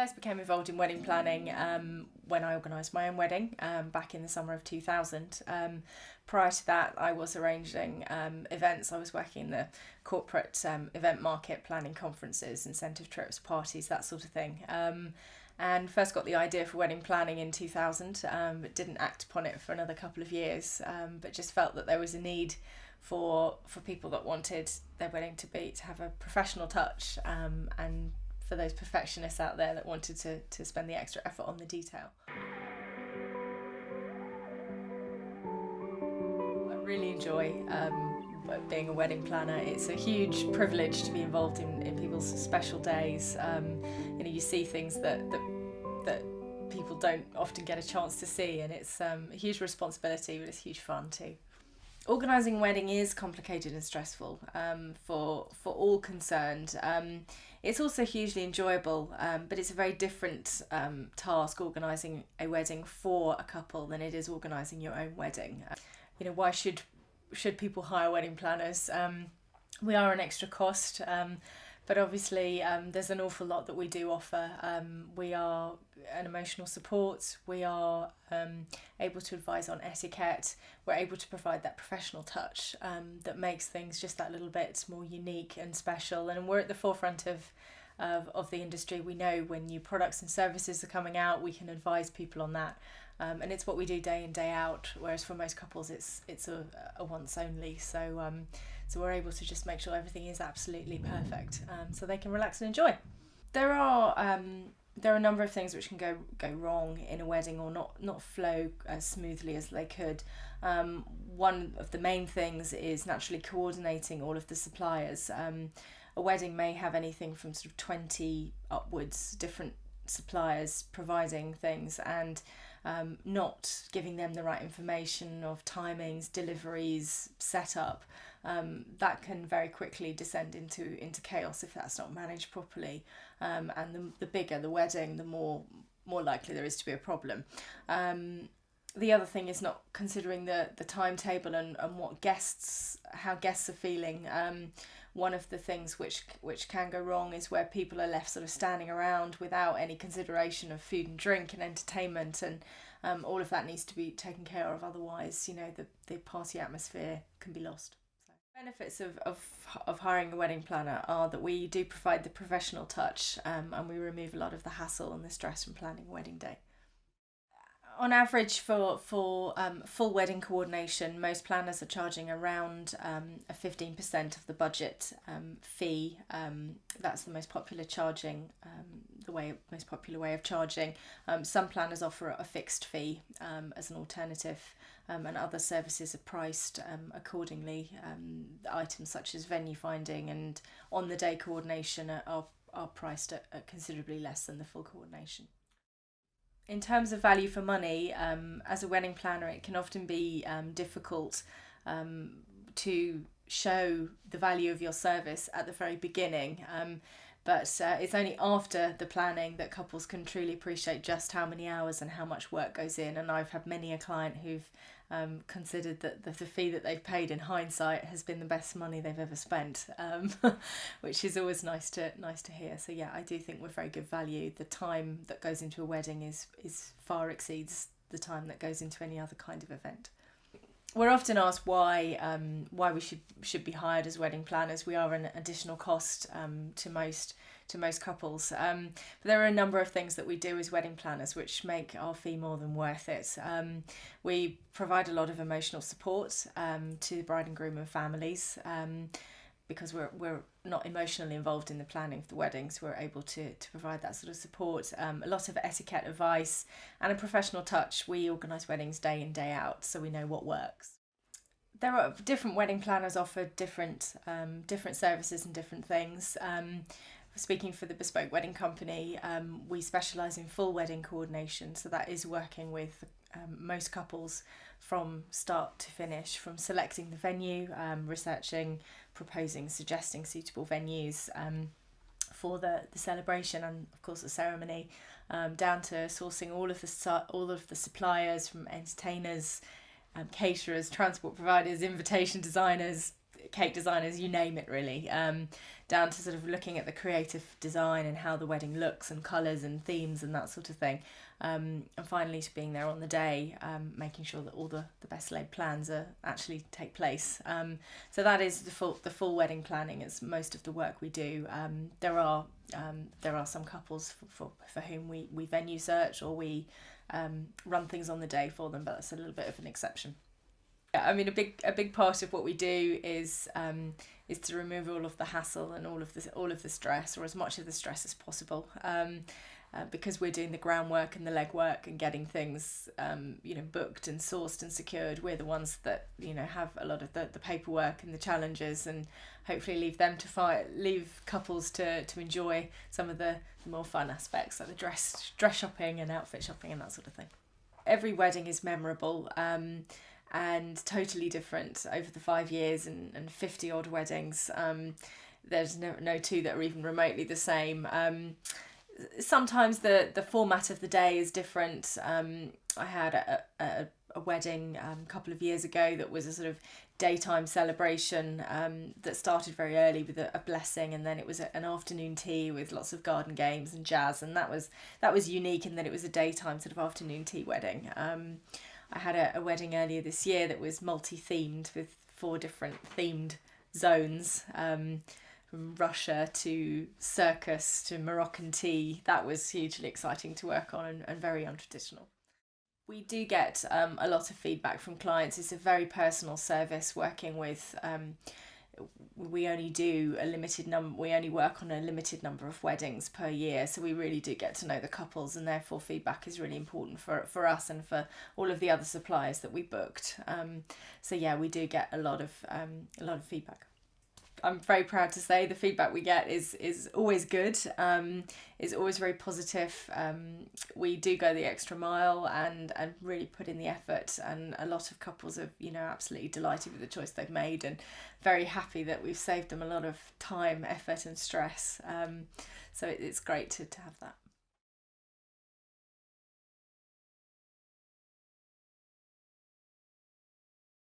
First became involved in wedding planning when I organised my own wedding back in the summer of 2000. Prior to that, I was arranging events. I was working in the corporate event market, planning conferences, incentive trips, parties, that sort of thing. And first got the idea for wedding planning in 2000, but didn't act upon it for another couple of years, but just felt that there was a need for people that wanted their wedding to have a professional touch, and for those perfectionists out there that wanted to spend the extra effort on the detail. I really enjoy being a wedding planner. It's a huge privilege to be involved in people's special days. You see things that people don't often get a chance to see, and it's a huge responsibility, but it's huge fun too. Organising a wedding is complicated and stressful for all concerned. It's also hugely enjoyable, but it's a very different task organising a wedding for a couple than it is organising your own wedding. Why should people hire wedding planners? We are an extra cost, but obviously there's an awful lot that we do offer. We are an emotional support, we are able to advise on etiquette, we're able to provide that professional touch that makes things just that little bit more unique and special, and we're at the forefront of the industry. We know when new products and services are coming out, we can advise people on that, and it's what we do day in, day out, whereas for most couples it's a once only, so we're able to just make sure everything is absolutely perfect, so they can relax and enjoy. There are a number of things which can go wrong in a wedding or not flow as smoothly as they could. One of the main things is naturally coordinating all of the suppliers. A wedding may have anything from sort of 20 upwards different suppliers providing things, and not giving them the right information of timings, deliveries, setup. That can very quickly descend into chaos if that's not managed properly. And the bigger the wedding, the more likely there is to be a problem. The other thing is not considering the timetable and how guests are feeling. One of the things which can go wrong is where people are left sort of standing around without any consideration of food and drink and entertainment, and all of that needs to be taken care of. Otherwise, the party atmosphere can be lost. Benefits of hiring a wedding planner are that we do provide the professional touch, and we remove a lot of the hassle and the stress from planning a wedding day. On average, for full wedding coordination, most planners are charging around a 15% of the budget fee. That's the most popular most popular way of charging. Some planners offer a fixed fee as an alternative, and other services are priced accordingly. Items such as venue finding and on-the-day coordination are priced at considerably less than the full coordination. In terms of value for money, as a wedding planner, it can often be difficult to show the value of your service at the very beginning. But it's only after the planning that couples can truly appreciate just how many hours and how much work goes in. And I've had many a client who've considered that the fee that they've paid in hindsight has been the best money they've ever spent, which is always nice to hear. So yeah, I do think we're very good value. The time that goes into a wedding is far exceeds the time that goes into any other kind of event. We're often asked why we should be hired as wedding planners. We are an additional cost to most couples. But there are a number of things that we do as wedding planners which make our fee more than worth it. We provide a lot of emotional support to the bride and groom and families. Because we're not emotionally involved in the planning of the weddings, we're able to provide that sort of support. A lot of etiquette advice and a professional touch. We organise weddings day in, day out, so we know what works. There are different wedding planners offer different services and different things. Speaking for the Bespoke Wedding Company, we specialise in full wedding coordination, so that is working with most couples from start to finish, from selecting the venue, researching, proposing, suggesting suitable venues for the celebration and of course the ceremony, down to sourcing all of the suppliers, from entertainers, caterers, transport providers, invitation designers, cake designers, you name it really, down to sort of looking at the creative design and how the wedding looks and colours and themes and that sort of thing. And finally to being there on the day, making sure that all the best laid plans actually take place. So that is the full wedding planning is most of the work we do. There are some couples for whom we venue search, or we run things on the day for them, but that's a little bit of an exception. I mean, a big part of what we do is to remove all of the hassle and all of the stress, or as much of the stress as possible. Because we're doing the groundwork and the legwork and getting things booked and sourced and secured, we're the ones that have a lot of the paperwork and the challenges, and hopefully leave couples to enjoy some of the more fun aspects, like the dress shopping and outfit shopping and that sort of thing. Every wedding is memorable and totally different over the 5 years and 50 odd weddings. There's no two that are even remotely the same. Sometimes the format of the day is different. I had a wedding a couple of years ago that was a sort of daytime celebration that started very early with a blessing, and then it was an afternoon tea with lots of garden games and jazz, and that was unique in that it was a daytime sort of afternoon tea wedding. I had a wedding earlier this year that was multi-themed with 4 different themed zones. From Russia to circus to Moroccan tea. That was hugely exciting to work on and very untraditional. We do get a lot of feedback from clients. It's a very personal service working with. We only do a limited number. We only work on a limited number of weddings per year, so we really do get to know the couples, and therefore feedback is really important for us and for all of the other suppliers that we booked. So yeah, we do get a lot of feedback. I'm very proud to say the feedback we get is always good, is always very positive. We do go the extra mile and really put in the effort, and a lot of couples are absolutely delighted with the choice they've made and very happy that we've saved them a lot of time, effort and stress. So it's great to have that.